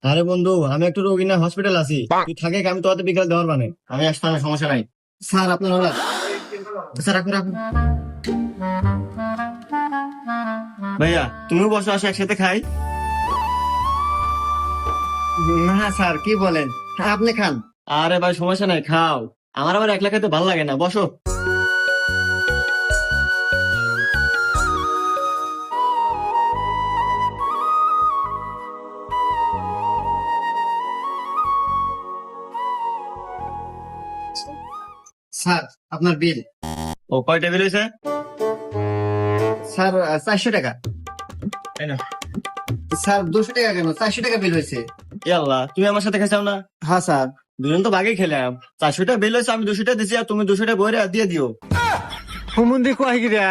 আরে বন্ধু, আমি একটু রোগী না হসপিটাল আছি, তুই থাকে আমি তোদের বিকাল দেওয়ার মানে আমি আসতে হবে, সমস্যা নাই। স্যার আপনার অর্ডার। স্যার রাখুন রাখুন। ভাইয়া তুমিও বসো, আসো একসাথে খাই। না স্যার কি বলেন, হ্যাঁ, আপনি খান। আরে ভাই সমস্যা নাই, খাও। আমার আবার একলা খেতে ভালো লাগে না, বসো। স্যার আপনার বিল। ও কয় টেবিল হয়েছে? স্যার 400 টাকা। তাই না? স্যার 200 টাকা কেন, 400 টাকা বিল হয়েছে। আল্লাহ, তুমি আমার সাথে খাইছাও না? হ্যাঁ স্যার, দুজন তো ভাগে খেলাম। 400 টাকা বিল হয়েছে, আমি 200 টাকা দিছি, আর তুমি 200 টাকা বইরে দিয়ে দিও। হুমুন্দি কয় গিরা